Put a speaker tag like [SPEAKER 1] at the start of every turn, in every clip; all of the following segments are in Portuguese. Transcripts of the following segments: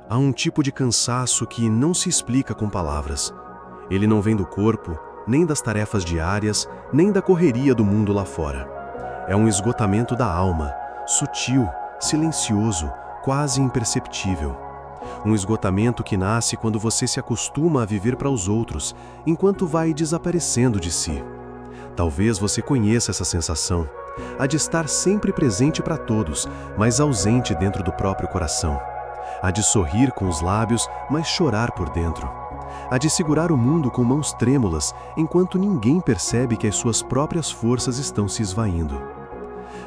[SPEAKER 1] Há um tipo de cansaço que não se explica com palavras. Ele não vem do corpo, nem das tarefas diárias, nem da correria do mundo lá fora. É um esgotamento da alma, sutil, silencioso, quase imperceptível. Um esgotamento que nasce quando você se acostuma a viver para os outros, enquanto vai desaparecendo de si. Talvez você conheça essa sensação, a de estar sempre presente para todos, mas ausente dentro do próprio coração. A de sorrir com os lábios, mas chorar por dentro. A de segurar o mundo com mãos trêmulas, enquanto ninguém percebe que as suas próprias forças estão se esvaindo.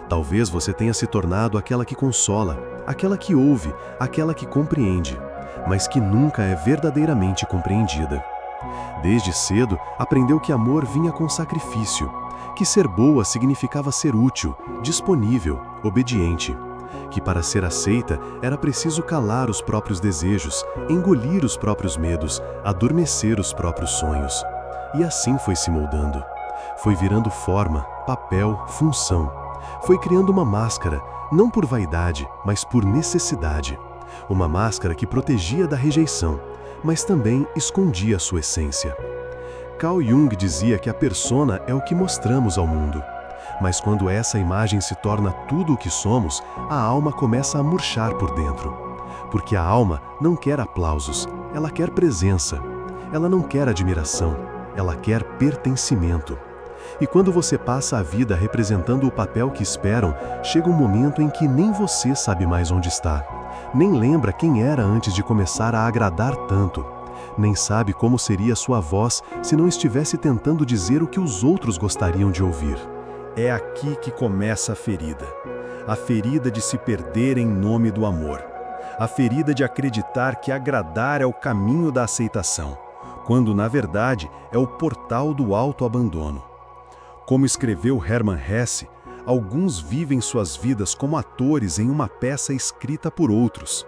[SPEAKER 1] Talvez você tenha se tornado aquela que consola, aquela que ouve, aquela que compreende, mas que nunca é verdadeiramente compreendida. Desde cedo, aprendeu que amor vinha com sacrifício, que ser boa significava ser útil, disponível, obediente, que para ser aceita era preciso calar os próprios desejos, engolir os próprios medos, adormecer os próprios sonhos. E assim foi se moldando. Foi virando forma, papel, função. Foi criando uma máscara, não por vaidade, mas por necessidade. Uma máscara que protegia da rejeição, mas também escondia a sua essência. Carl Jung dizia que a persona é o que mostramos ao mundo. Mas quando essa imagem se torna tudo o que somos, a alma começa a murchar por dentro. Porque a alma não quer aplausos, ela quer presença. Ela não quer admiração, ela quer pertencimento. E quando você passa a vida representando o papel que esperam, chega um momento em que nem você sabe mais onde está. Nem lembra quem era antes de começar a agradar tanto. Nem sabe como seria sua voz se não estivesse tentando dizer o que os outros gostariam de ouvir.
[SPEAKER 2] É aqui que começa a ferida. A ferida de se perder em nome do amor. A ferida de acreditar que agradar é o caminho da aceitação, quando na verdade é o portal do autoabandono. Como escreveu Hermann Hesse, alguns vivem suas vidas como atores em uma peça escrita por outros.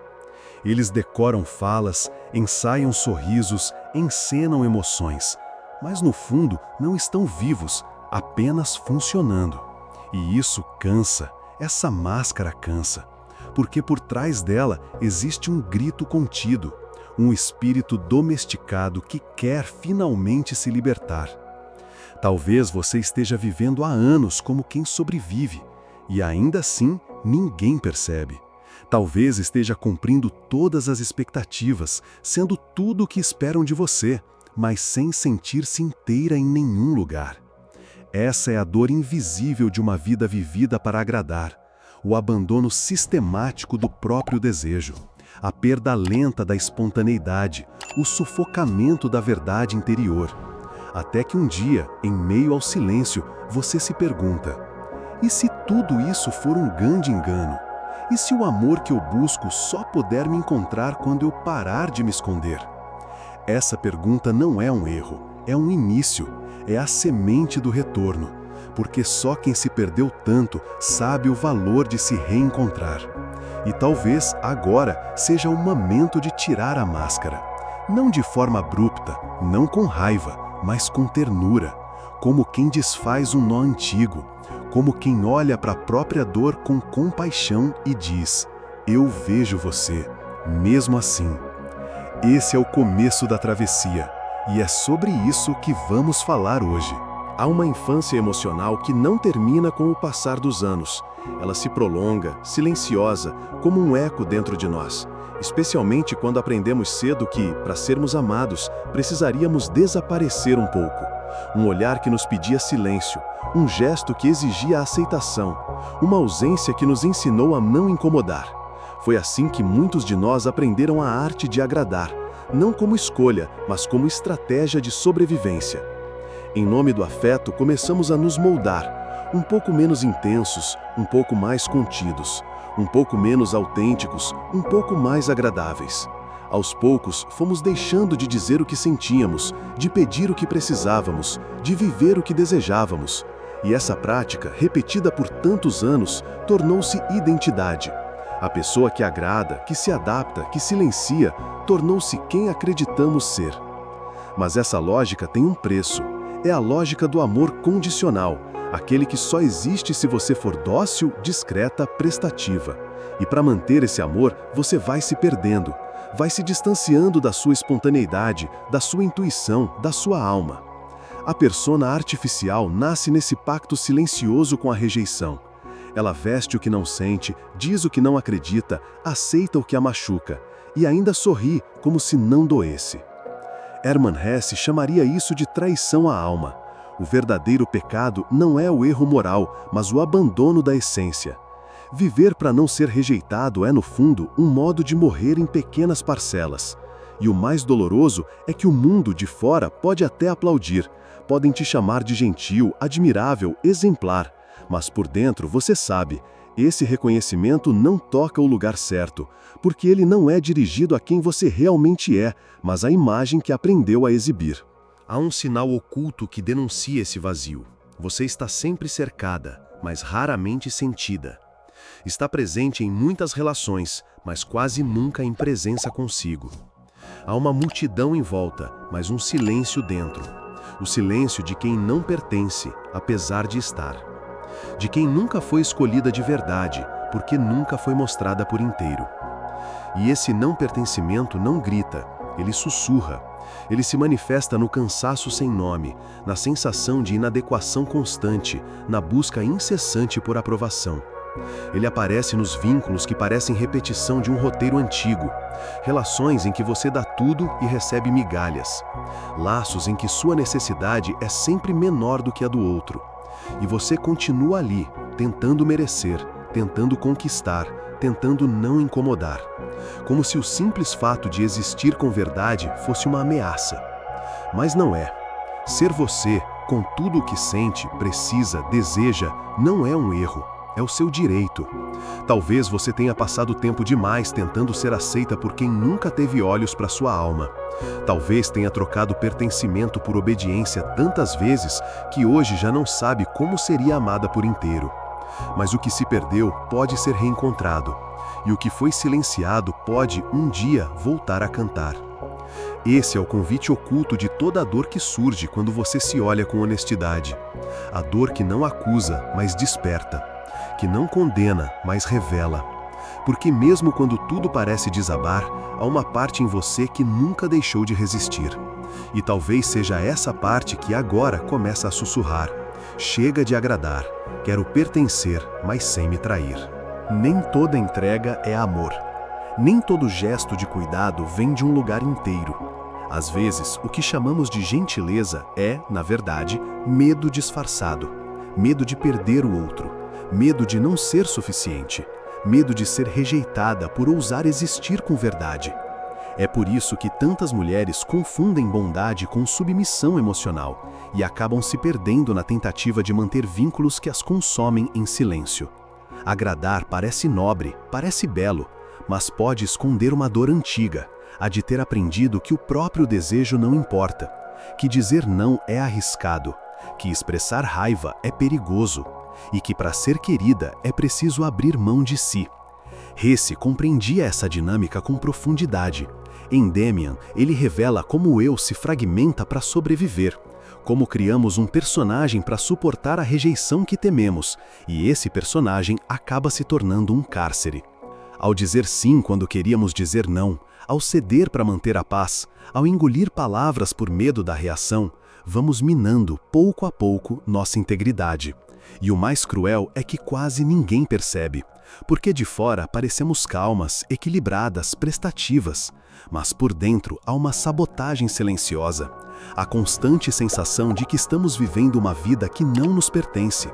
[SPEAKER 2] Eles decoram falas, ensaiam sorrisos, encenam emoções, mas no fundo não estão vivos, apenas funcionando. E isso cansa, essa máscara cansa, porque por trás dela existe um grito contido, um espírito domesticado que quer finalmente se libertar. Talvez você esteja vivendo há anos como quem sobrevive, e ainda assim ninguém percebe. Talvez esteja cumprindo todas as expectativas, sendo tudo o que esperam de você, mas sem sentir-se inteira em nenhum lugar. Essa é a dor invisível de uma vida vivida para agradar, o abandono sistemático do próprio desejo, a perda lenta da espontaneidade, o sufocamento da verdade interior. Até que um dia, em meio ao silêncio, você se pergunta: e se tudo isso for um grande engano? E se o amor que eu busco só puder me encontrar quando eu parar de me esconder? Essa pergunta não é um erro, é um início, é a semente do retorno, porque só quem se perdeu tanto sabe o valor de se reencontrar. E talvez agora seja o momento de tirar a máscara, não de forma abrupta, não com raiva, mas com ternura, como quem desfaz um nó antigo, como quem olha para a própria dor com compaixão e diz: eu vejo você, mesmo assim. Esse é o começo da travessia, e é sobre isso que vamos falar hoje.
[SPEAKER 1] Há uma infância emocional que não termina com o passar dos anos. Ela se prolonga, silenciosa, como um eco dentro de nós. Especialmente quando aprendemos cedo que, para sermos amados, precisaríamos desaparecer um pouco. Um olhar que nos pedia silêncio, um gesto que exigia aceitação, uma ausência que nos ensinou a não incomodar. Foi assim que muitos de nós aprenderam a arte de agradar, não como escolha, mas como estratégia de sobrevivência. Em nome do afeto, começamos a nos moldar, um pouco menos intensos, um pouco mais contidos, um pouco menos autênticos, um pouco mais agradáveis. Aos poucos, fomos deixando de dizer o que sentíamos, de pedir o que precisávamos, de viver o que desejávamos. E essa prática, repetida por tantos anos, tornou-se identidade. A pessoa que agrada, que se adapta, que silencia, tornou-se quem acreditamos ser. Mas essa lógica tem um preço. É a lógica do amor condicional, aquele que só existe se você for dócil, discreta, prestativa. E para manter esse amor, você vai se perdendo. vai se distanciando da sua espontaneidade, da sua intuição, da sua alma. A persona artificial nasce nesse pacto silencioso com a rejeição. Ela veste o que não sente, diz o que não acredita, aceita o que a machuca, e ainda sorri como se não doesse. Hermann Hesse chamaria isso de traição à alma. O verdadeiro pecado não é o erro moral, mas o abandono da essência. Viver para não ser rejeitado é, no fundo, um modo de morrer em pequenas parcelas. E o mais doloroso é que o mundo de fora pode até aplaudir, podem te chamar de gentil, admirável, exemplar, mas por dentro você sabe, esse reconhecimento não toca o lugar certo, porque ele não é dirigido a quem você realmente é, mas à imagem que aprendeu a exibir. Há um sinal oculto que denuncia esse vazio. Você está sempre cercada, mas raramente sentida. Está presente em muitas relações, mas quase nunca em presença consigo. Há uma multidão em volta, mas um silêncio dentro. O silêncio de quem não pertence, apesar de estar. De quem nunca foi escolhida de verdade, porque nunca foi mostrada por inteiro. E esse não pertencimento não grita, ele sussurra. Ele se manifesta no cansaço sem nome, na sensação de inadequação constante, na busca incessante por aprovação. Ele aparece nos vínculos que parecem repetição de um roteiro antigo, relações em que você dá tudo e recebe migalhas, laços em que sua necessidade é sempre menor do que a do outro, e você continua ali, tentando merecer, tentando conquistar, tentando não incomodar, como se o simples fato de existir com verdade fosse uma ameaça. Mas não é. Ser você, com tudo o que sente, precisa, deseja, não é um erro. É o seu direito. Talvez você tenha passado tempo demais tentando ser aceita por quem nunca teve olhos para sua alma. Talvez tenha trocado pertencimento por obediência tantas vezes que hoje já não sabe como seria amada por inteiro. Mas o que se perdeu pode ser reencontrado, e o que foi silenciado pode, um dia, voltar a cantar. Esse é o convite oculto de toda a dor que surge quando você se olha com honestidade. A dor que não acusa, mas desperta. Que não condena, mas revela. Porque mesmo quando tudo parece desabar, há uma parte em você que nunca deixou de resistir. E talvez seja essa parte que agora começa a sussurrar. Chega de agradar, quero pertencer, mas sem me trair. Nem toda entrega é amor. Nem todo gesto de cuidado vem de um lugar inteiro. Às vezes, o que chamamos de gentileza é, na verdade, medo disfarçado. Medo de perder o outro. Medo de não ser suficiente, medo de ser rejeitada por ousar existir com verdade. É por isso que tantas mulheres confundem bondade com submissão emocional e acabam se perdendo na tentativa de manter vínculos que as consomem em silêncio. Agradar parece nobre, parece belo, mas pode esconder uma dor antiga, a de ter aprendido que o próprio desejo não importa, que dizer não é arriscado, que expressar raiva é perigoso, e que para ser querida é preciso abrir mão de si. Hesse compreendia essa dinâmica com profundidade. Em Demian, ele revela como o eu se fragmenta para sobreviver, como criamos um personagem para suportar a rejeição que tememos, e esse personagem acaba se tornando um cárcere. Ao dizer sim quando queríamos dizer não, ao ceder para manter a paz, ao engolir palavras por medo da reação, vamos minando, pouco a pouco, nossa integridade. E o mais cruel é que quase ninguém percebe, porque de fora parecemos calmas, equilibradas, prestativas, mas por dentro há uma sabotagem silenciosa, a constante sensação de que estamos vivendo uma vida que não nos pertence.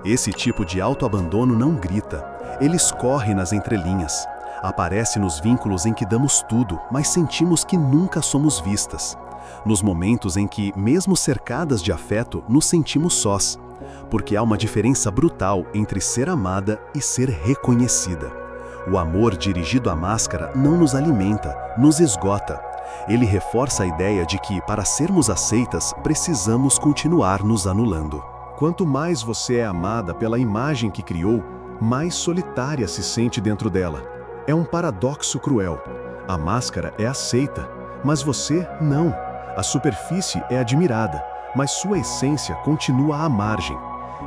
[SPEAKER 1] Esse tipo de autoabandono não grita, ele escorre nas entrelinhas, aparece nos vínculos em que damos tudo, mas sentimos que nunca somos vistas, nos momentos em que, mesmo cercadas de afeto, nos sentimos sós, porque há uma diferença brutal entre ser amada e ser reconhecida. O amor dirigido à máscara não nos alimenta, nos esgota. Ele reforça a ideia de que, para sermos aceitas, precisamos continuar nos anulando. Quanto mais você é amada pela imagem que criou, mais solitária se sente dentro dela. É um paradoxo cruel. A máscara é aceita, mas você não. A superfície é admirada, mas sua essência continua à margem.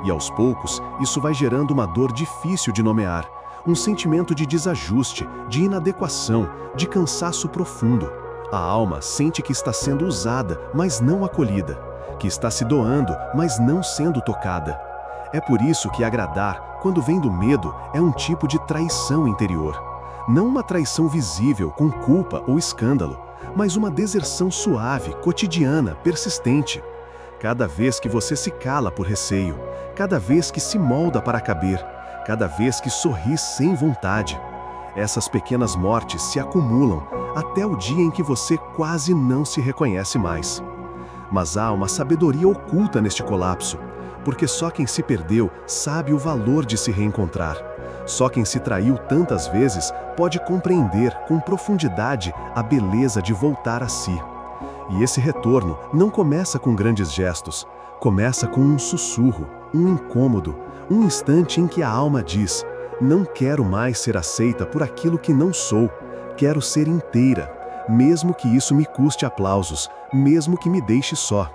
[SPEAKER 1] E aos poucos, isso vai gerando uma dor difícil de nomear, um sentimento de desajuste, de inadequação, de cansaço profundo. A alma sente que está sendo usada, mas não acolhida, que está se doando, mas não sendo tocada. É por isso que agradar, quando vem do medo, é um tipo de traição interior. Não uma traição visível, com culpa ou escândalo, mas uma deserção suave, cotidiana, persistente. Cada vez que você se cala por receio, cada vez que se molda para caber, cada vez que sorri sem vontade. Essas pequenas mortes se acumulam até o dia em que você quase não se reconhece mais. Mas há uma sabedoria oculta neste colapso, porque só quem se perdeu sabe o valor de se reencontrar. Só quem se traiu tantas vezes pode compreender com profundidade a beleza de voltar a si. E esse retorno não começa com grandes gestos, começa com um sussurro, um incômodo, um instante em que a alma diz: não quero mais ser aceita por aquilo que não sou, quero ser inteira, mesmo que isso me custe aplausos, mesmo que me deixe só.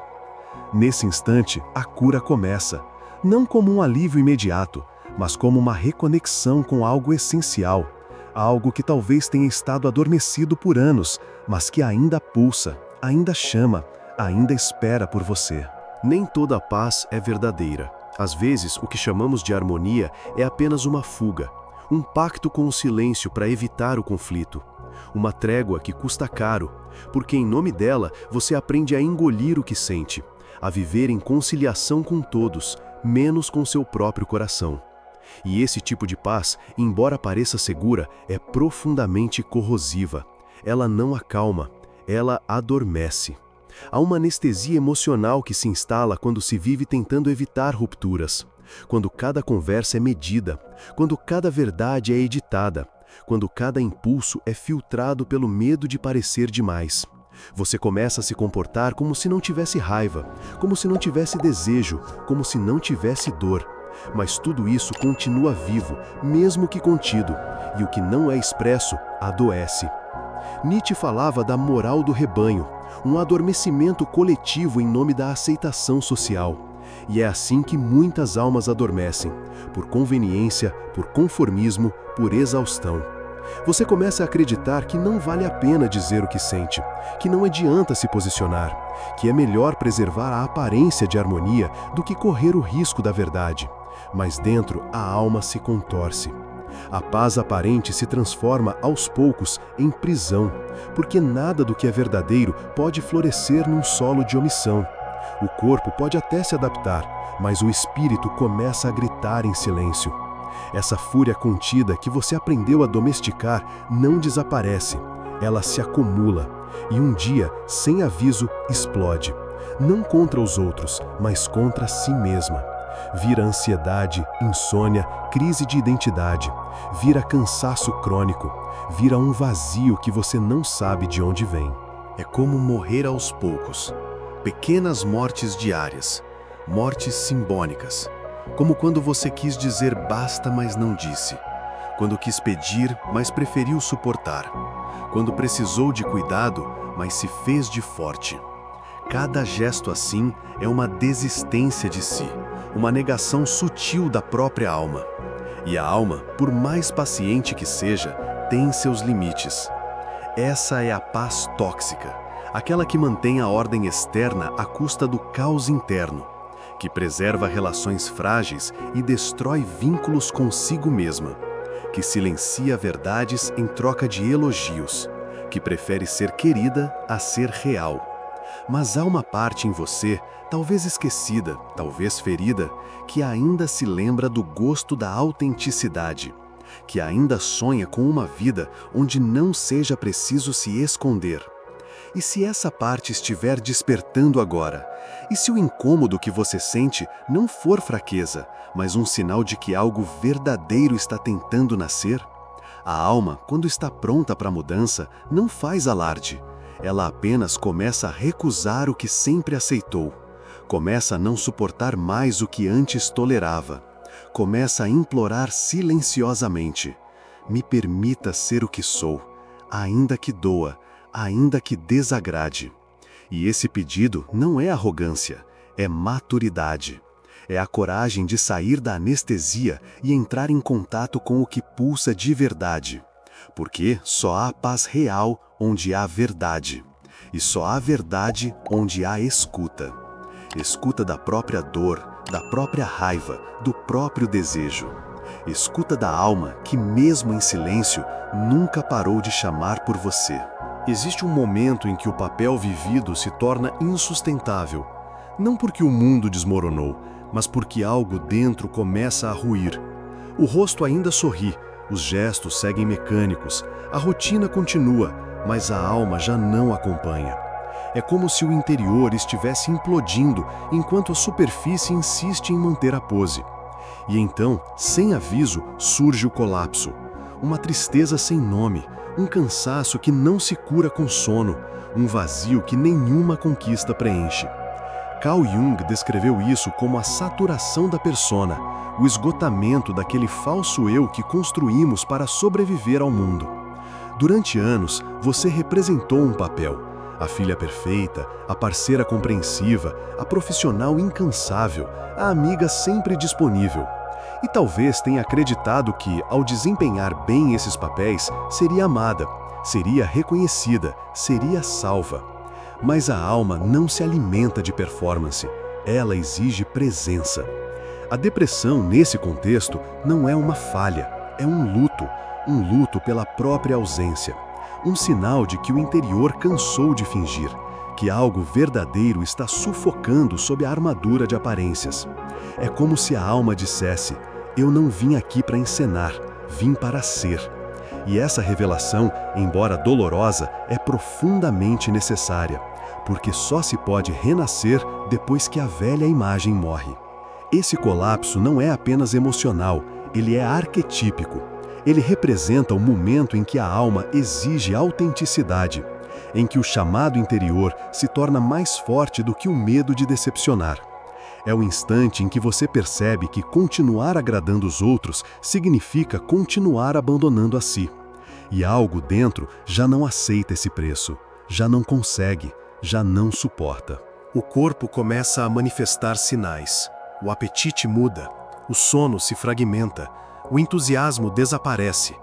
[SPEAKER 1] Nesse instante, a cura começa, não como um alívio imediato, mas como uma reconexão com algo essencial, algo que talvez tenha estado adormecido por anos, mas que ainda pulsa, ainda chama, ainda espera por você. Nem toda a paz é verdadeira. Às vezes, o que chamamos de harmonia é apenas uma fuga, um pacto com o silêncio para evitar o conflito. Uma trégua que custa caro, porque em nome dela você aprende a engolir o que sente, a viver em conciliação com todos, menos com seu próprio coração. E esse tipo de paz, embora pareça segura, é profundamente corrosiva. Ela não acalma, ela adormece. Há uma anestesia emocional que se instala quando se vive tentando evitar rupturas, quando cada conversa é medida, quando cada verdade é editada, quando cada impulso é filtrado pelo medo de parecer demais. Você começa a se comportar como se não tivesse raiva, como se não tivesse desejo, como se não tivesse dor. Mas tudo isso continua vivo, mesmo que contido, e o que não é expresso adoece. Nietzsche falava da moral do rebanho, um adormecimento coletivo em nome da aceitação social. E é assim que muitas almas adormecem, por conveniência, por conformismo, por exaustão. Você começa a acreditar que não vale a pena dizer o que sente, que não adianta se posicionar, que é melhor preservar a aparência de harmonia do que correr o risco da verdade. Mas dentro a alma se contorce. A paz aparente se transforma aos poucos em prisão, porque nada do que é verdadeiro pode florescer num solo de omissão. O corpo pode até se adaptar, mas o espírito começa a gritar em silêncio. Essa fúria contida que você aprendeu a domesticar não desaparece, ela se acumula e um dia, sem aviso, explode. Não contra os outros, mas contra si mesma. Vira ansiedade, insônia, crise de identidade. Vira cansaço crônico. Vira um vazio que você não sabe de onde vem. É como morrer aos poucos. Pequenas mortes diárias. Mortes simbólicas. Como quando você quis dizer basta, mas não disse. Quando quis pedir, mas preferiu suportar. Quando precisou de cuidado, mas se fez de forte. Cada gesto assim é uma desistência de si, uma negação sutil da própria alma. E a alma, por mais paciente que seja, tem seus limites. Essa é a paz tóxica, aquela que mantém a ordem externa à custa do caos interno, que preserva relações frágeis e destrói vínculos consigo mesma, que silencia verdades em troca de elogios, que prefere ser querida a ser real. Mas há uma parte em você, talvez esquecida, talvez ferida, que ainda se lembra do gosto da autenticidade, que ainda sonha com uma vida onde não seja preciso se esconder. E se essa parte estiver despertando agora? E se o incômodo que você sente não for fraqueza, mas um sinal de que algo verdadeiro está tentando nascer? A alma, quando está pronta para a mudança, não faz alarde. Ela apenas começa a recusar o que sempre aceitou. Começa a não suportar mais o que antes tolerava. Começa a implorar silenciosamente: me permita ser o que sou, ainda que doa, ainda que desagrade. E esse pedido não é arrogância, é maturidade.
[SPEAKER 2] É a coragem de sair da anestesia e entrar em contato com o que pulsa de verdade. Porque só há paz real onde há verdade. E só há verdade onde há escuta. Escuta da própria dor, da própria raiva, do próprio desejo. Escuta da alma que, mesmo em silêncio, nunca parou de chamar por você. Existe um momento em que o papel vivido se torna insustentável. Não porque o mundo desmoronou, mas porque algo dentro começa a ruir. O rosto ainda sorri, os gestos seguem mecânicos, a rotina continua, mas a alma já não acompanha. É como se o interior estivesse implodindo enquanto a superfície insiste em manter a pose. E então, sem aviso, surge o colapso. Uma tristeza sem nome, um cansaço que não se cura com sono, um vazio que nenhuma conquista preenche. Carl Jung descreveu isso como a saturação da persona, o esgotamento daquele falso eu que construímos para sobreviver ao mundo. Durante anos, você representou um papel. A filha perfeita, a parceira compreensiva, a profissional incansável, a amiga sempre disponível. E talvez tenha acreditado que, ao desempenhar bem esses papéis, seria amada, seria reconhecida, seria salva. Mas a alma não se alimenta de performance, ela exige presença. A depressão, nesse contexto, não é uma falha, é um luto pela própria ausência. Um sinal de que o interior cansou de fingir, que algo verdadeiro está sufocando sob a armadura de aparências. É como se a alma dissesse: eu não vim aqui para encenar, vim para ser. E essa revelação, embora dolorosa, é profundamente necessária, porque só se pode renascer depois que a velha imagem morre. Esse colapso não é apenas emocional, ele é arquetípico. Ele representa o momento em que a alma exige autenticidade, em que o chamado interior se torna mais forte do que o medo de decepcionar. É o instante em que você percebe que continuar agradando os outros significa continuar abandonando a si. E algo dentro já não aceita esse preço, já não consegue, já não suporta. O corpo começa a manifestar sinais. O apetite muda, o sono se fragmenta, o entusiasmo desaparece,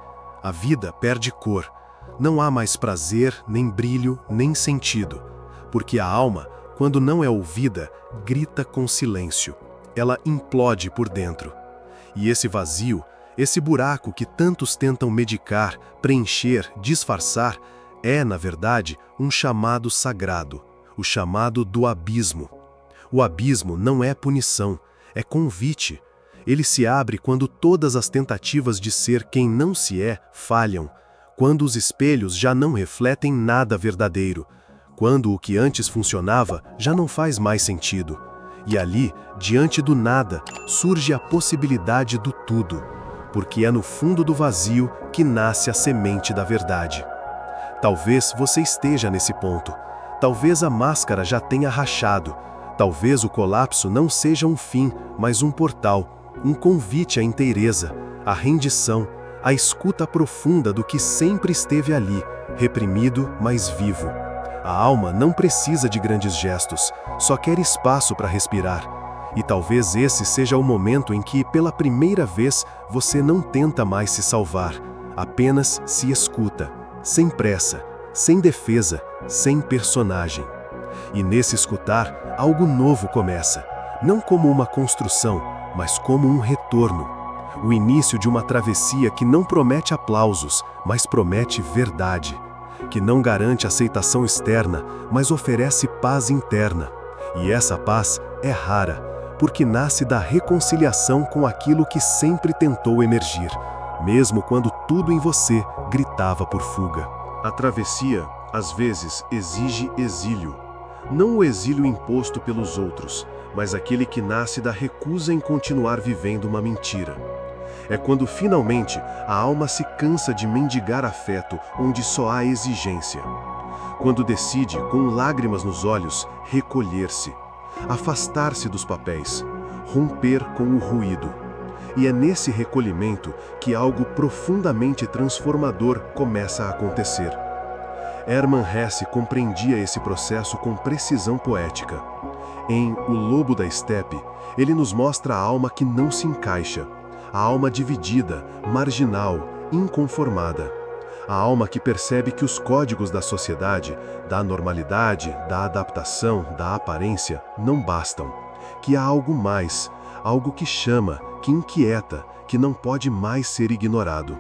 [SPEAKER 2] a vida perde cor. Não há mais prazer, nem brilho, nem sentido, porque a alma, quando não é ouvida, grita com silêncio. Ela implode por dentro. E esse vazio, esse buraco que tantos tentam medicar, preencher, disfarçar, é, na verdade, um chamado sagrado, o chamado do abismo. O abismo não é punição, é convite. Ele se abre quando todas as tentativas de ser quem não se é falham, quando os espelhos já não refletem nada verdadeiro, quando o que antes funcionava já não faz mais sentido. E ali, diante do nada, surge a possibilidade do tudo, porque é no fundo do vazio que nasce a semente da verdade. Talvez você esteja nesse ponto, talvez a máscara já tenha rachado, talvez o colapso não seja um fim, mas um portal, um convite à inteireza, à rendição, à escuta profunda do que sempre esteve ali, reprimido, mas vivo. A alma não precisa de grandes gestos, só quer espaço para respirar. E talvez esse seja o momento em que, pela primeira vez, você não tenta mais se salvar, apenas se escuta, sem pressa, sem defesa, sem personagem. E nesse escutar, algo novo começa, não como uma construção, mas como um retorno. O início de uma travessia que não promete aplausos, mas promete verdade. Que não garante aceitação externa, mas oferece paz interna. E essa paz é rara, porque nasce da reconciliação com aquilo que sempre tentou emergir, mesmo quando tudo em você gritava por fuga. A travessia, às vezes, exige exílio. Não o exílio imposto pelos outros, mas aquele que nasce da recusa em continuar vivendo uma mentira. É quando finalmente a alma se cansa de mendigar afeto onde só há exigência. Quando decide, com lágrimas nos olhos, recolher-se, afastar-se dos papéis, romper com o ruído. E é nesse recolhimento que algo profundamente transformador começa a acontecer. Hermann Hesse compreendia esse processo com precisão poética.
[SPEAKER 1] Em O Lobo da Estepe, ele nos mostra a alma que não se encaixa, a alma dividida, marginal, inconformada. A alma que percebe que os códigos da sociedade, da normalidade, da adaptação, da aparência, não bastam. Que há algo mais, algo que chama, que inquieta, que não pode mais ser ignorado.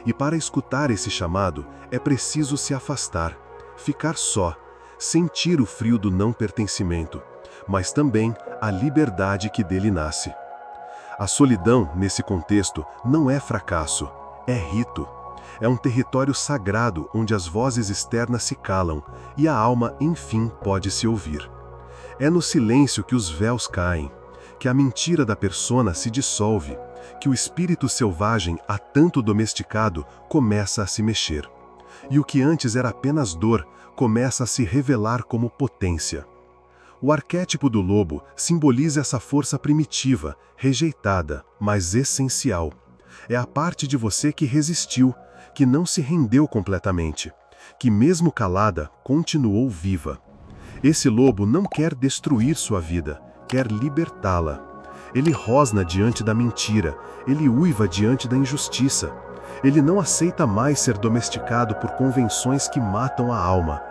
[SPEAKER 1] E para escutar esse chamado, é preciso se afastar, ficar só, sentir o frio do não pertencimento, mas também a liberdade que dele nasce. A solidão, nesse contexto, não é fracasso, é rito. É um território sagrado onde as vozes externas se calam e a alma, enfim, pode se ouvir. É no silêncio que os véus caem, que a mentira da persona se dissolve, que o espírito selvagem, há tanto domesticado, começa a se mexer. E o que antes era apenas dor, começa a se revelar como potência. O arquétipo do lobo simboliza essa força primitiva, rejeitada, mas essencial. É a parte de você que resistiu, que não se rendeu completamente, que mesmo calada, continuou viva. Esse lobo não quer destruir sua vida, quer libertá-la. Ele rosna diante da mentira, ele uiva diante da injustiça. Ele não aceita mais ser domesticado por convenções que matam a alma.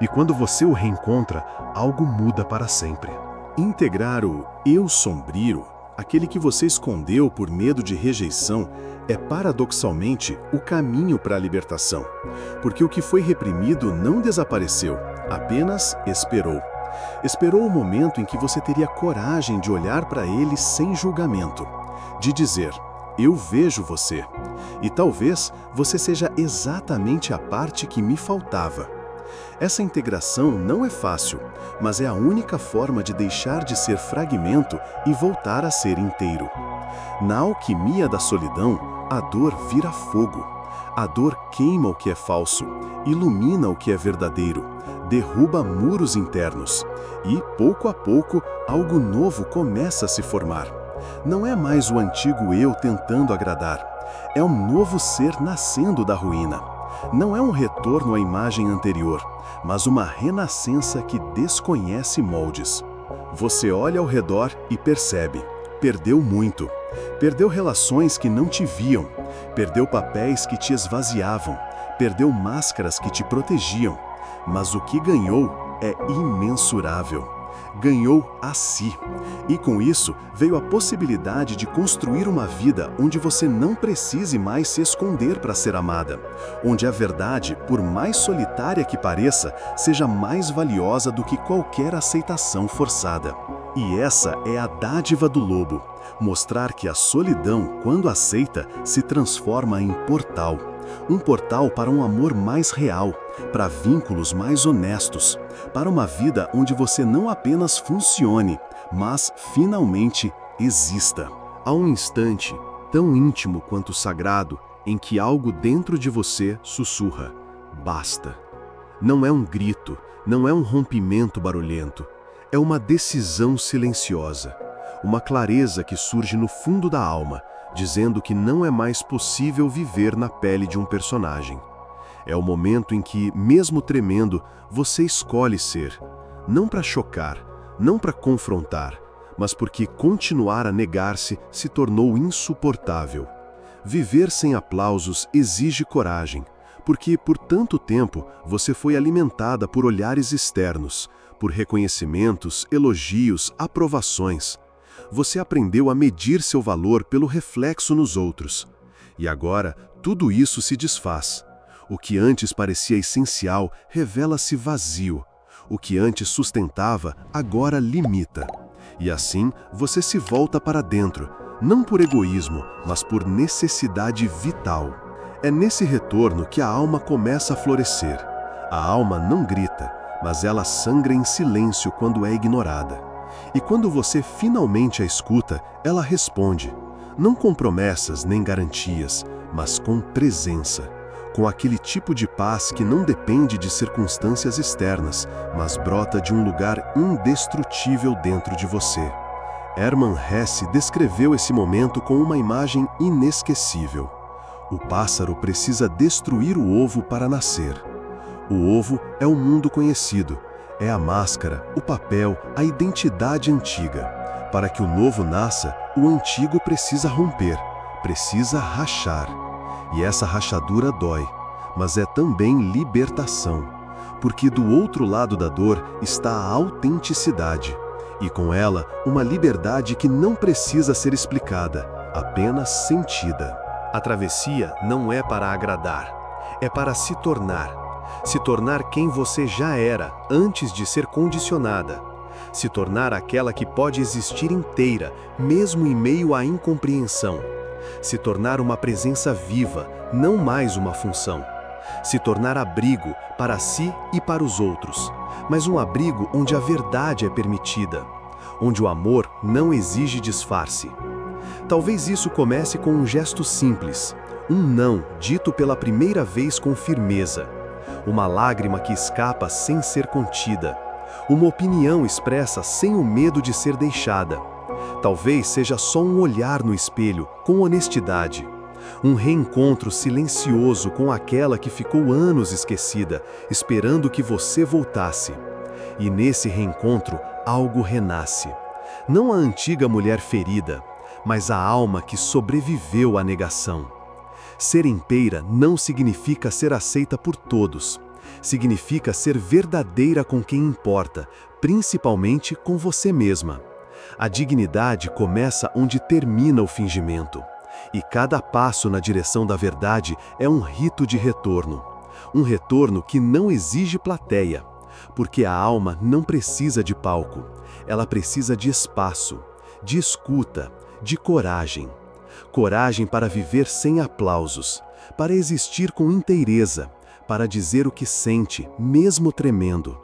[SPEAKER 1] E quando você o reencontra, algo muda para sempre.
[SPEAKER 2] Integrar o eu sombrio, aquele que você escondeu por medo de rejeição, é paradoxalmente o caminho para a libertação. Porque o que foi reprimido não desapareceu, apenas esperou. Esperou o momento em que você teria coragem de olhar para ele sem julgamento, de dizer: eu vejo você. E talvez você seja exatamente a parte que me faltava. Essa integração não é fácil, mas é a única forma de deixar de ser fragmento e voltar a ser inteiro. Na alquimia da solidão, a dor vira fogo. A dor queima o que é falso, ilumina o que é verdadeiro, derruba muros internos. E, pouco a pouco, algo novo começa a se formar. Não é mais o antigo eu tentando agradar. É um novo ser nascendo da ruína. Não é um retorno à imagem anterior, mas uma renascença que desconhece moldes. Você olha ao redor e percebe: perdeu muito. Perdeu relações que não te viam, perdeu papéis que te esvaziavam, perdeu máscaras que te protegiam. Mas o que ganhou é imensurável. Ganhou a si. E com isso veio a possibilidade de construir uma vida onde você não precise mais se esconder para ser amada. Onde a verdade, por mais solitária que pareça, seja mais valiosa do que qualquer aceitação forçada. E essa é a dádiva do lobo. Mostrar que a solidão, quando aceita, se transforma em portal. Um portal para um amor mais real, para vínculos mais honestos, para uma vida onde você não apenas funcione, mas finalmente exista.
[SPEAKER 1] Há um instante, tão íntimo quanto sagrado, em que algo dentro de você sussurra: basta. Não é um grito, não é um rompimento barulhento, é uma decisão silenciosa, uma clareza que surge no fundo da alma, dizendo que não é mais possível viver na pele de um personagem. É o momento em que, mesmo tremendo, você escolhe ser, não para chocar, não para confrontar, mas porque continuar a negar-se se tornou insuportável. Viver sem aplausos exige coragem, porque por tanto tempo você foi alimentada por olhares externos, por reconhecimentos, elogios, aprovações. Você aprendeu a medir seu valor pelo reflexo nos outros. E agora, tudo isso se desfaz. O que antes parecia essencial revela-se vazio. O que antes sustentava, agora limita. E assim, você se volta para dentro, não por egoísmo, mas por necessidade vital. É nesse retorno que a alma começa a florescer. A alma não grita, mas ela sangra em silêncio quando é ignorada. E quando você finalmente a escuta, ela responde, não com promessas nem garantias, mas com presença, com aquele tipo de paz que não depende de circunstâncias externas, mas brota de um lugar indestrutível dentro de você. Hermann Hesse descreveu esse momento com uma imagem inesquecível. O pássaro precisa destruir o ovo para nascer. O ovo é o mundo conhecido, É a máscara, o papel, a identidade antiga. Para que o novo nasça, o antigo precisa romper, precisa rachar. E essa rachadura dói, mas é também libertação. Porque do outro lado da dor está a autenticidade. E com ela, uma liberdade que não precisa ser explicada, apenas sentida. A travessia não é para agradar, é para se tornar. Se tornar quem você já era antes de ser condicionada. Se tornar aquela que pode existir inteira, mesmo em meio à incompreensão. Se tornar uma presença viva, não mais uma função. Se tornar abrigo para si e para os outros, mas um abrigo onde a verdade é permitida, onde o amor não exige disfarce. Talvez isso comece com um gesto simples, um não dito pela primeira vez com firmeza, uma lágrima que escapa sem ser contida, uma opinião expressa sem o medo de ser deixada. Talvez seja só um olhar no espelho, com honestidade. Um reencontro silencioso com aquela que ficou anos esquecida, esperando que você voltasse. E nesse reencontro, algo renasce. Não a antiga mulher ferida, mas a alma que sobreviveu à negação. Ser inteira não significa ser aceita por todos. Significa ser verdadeira com quem importa, principalmente com você mesma. A dignidade começa onde termina o fingimento. E cada passo na direção da verdade é um rito de retorno. Um retorno que não exige plateia, porque a alma não precisa de palco. Ela precisa de espaço, de escuta, de coragem. Coragem para viver sem aplausos, para existir com inteireza, para dizer o que sente, mesmo tremendo.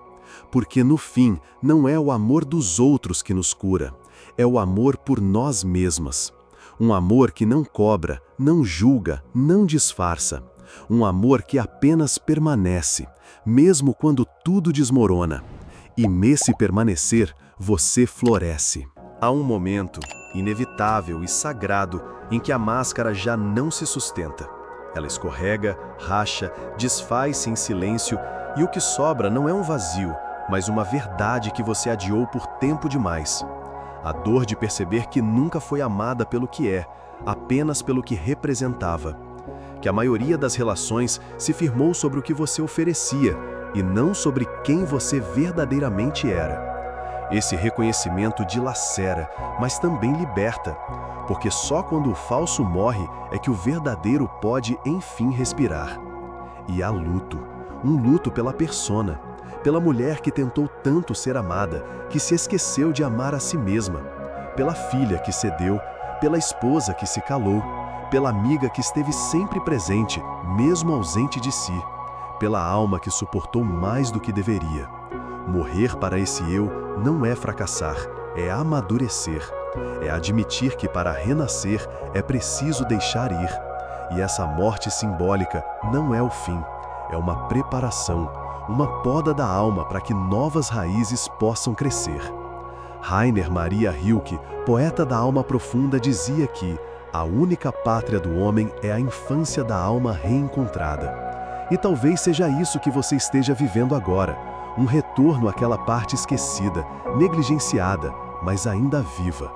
[SPEAKER 1] Porque no fim, não é o amor dos outros que nos cura, é o amor por nós mesmas. Um amor que não cobra, não julga, não disfarça. Um amor que apenas permanece, mesmo quando tudo desmorona. E nesse permanecer, você floresce. Há um momento, inevitável e sagrado, em que a máscara já não se sustenta. Ela escorrega, racha, desfaz-se em silêncio, e o que sobra não é um vazio, mas uma verdade que você adiou por tempo demais. A dor de perceber que nunca foi amada pelo que é, apenas pelo que representava. Que a maioria das relações se firmou sobre o que você oferecia, e não sobre quem você verdadeiramente era. Esse reconhecimento dilacera, mas também liberta, porque só quando o falso morre é que o verdadeiro pode, enfim, respirar. E há luto, um luto pela persona, pela mulher que tentou tanto ser amada, que se esqueceu de amar a si mesma, pela filha que cedeu, pela esposa que se calou, pela amiga que esteve sempre presente, mesmo ausente de si, pela alma que suportou mais do que deveria. Morrer para esse eu não é fracassar, é amadurecer. É admitir que para renascer é preciso deixar ir. E essa morte simbólica não é o fim, é uma preparação, uma poda da alma para que novas raízes possam crescer. Rainer Maria Rilke, poeta da alma profunda, dizia que a única pátria do homem é a infância da alma reencontrada. E talvez seja isso que você esteja vivendo agora, um retorno àquela parte esquecida, negligenciada, mas ainda viva.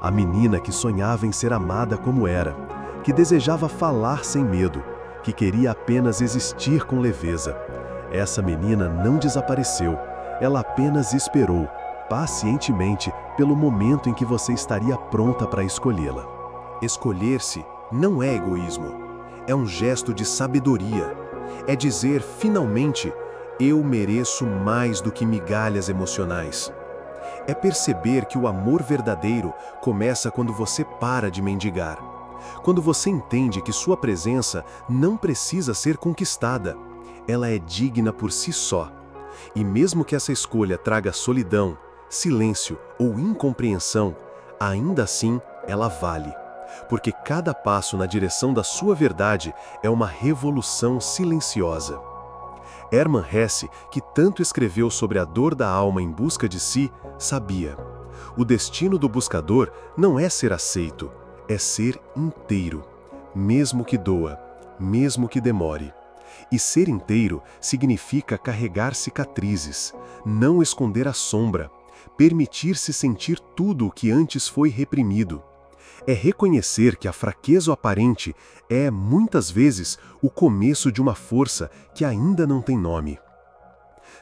[SPEAKER 1] A menina que sonhava em ser amada como era, que desejava falar sem medo, que queria apenas existir com leveza. Essa menina não desapareceu, ela apenas esperou, pacientemente, pelo momento em que você estaria pronta para escolhê-la. Escolher-se não é egoísmo, é um gesto de sabedoria. É dizer, finalmente, eu mereço mais do que migalhas emocionais. É perceber que o amor verdadeiro começa quando você para de mendigar. Quando você entende que sua presença não precisa ser conquistada. Ela é digna por si só. E mesmo que essa escolha traga solidão, silêncio ou incompreensão, ainda assim ela vale. Porque cada passo na direção da sua verdade é uma revolução silenciosa. Hermann Hesse, que tanto escreveu sobre a dor da alma em busca de si, sabia: o destino do buscador não é ser aceito, é ser inteiro, mesmo que doa, mesmo que demore. E ser inteiro significa carregar cicatrizes, não esconder a sombra, permitir-se sentir tudo o que antes foi reprimido. É reconhecer que a fraqueza aparente é, muitas vezes, o começo de uma força que ainda não tem nome.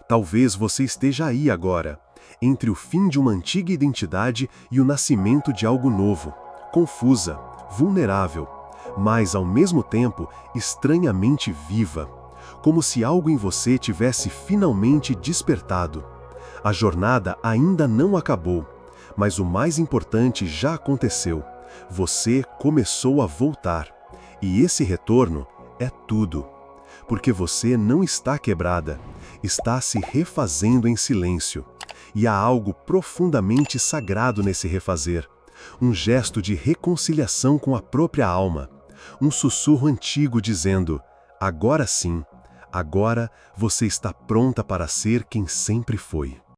[SPEAKER 1] Talvez você esteja aí agora, entre o fim de uma antiga identidade e o nascimento de algo novo, confusa, vulnerável, mas ao mesmo tempo estranhamente viva, como se algo em você tivesse finalmente despertado. A jornada ainda não acabou, mas o mais importante já aconteceu. Você começou a voltar, e esse retorno é tudo. Porque você não está quebrada, está se refazendo em silêncio. E há algo profundamente sagrado nesse refazer. Um gesto de reconciliação com a própria alma. Um sussurro antigo dizendo: agora sim, agora você está pronta para ser quem sempre foi.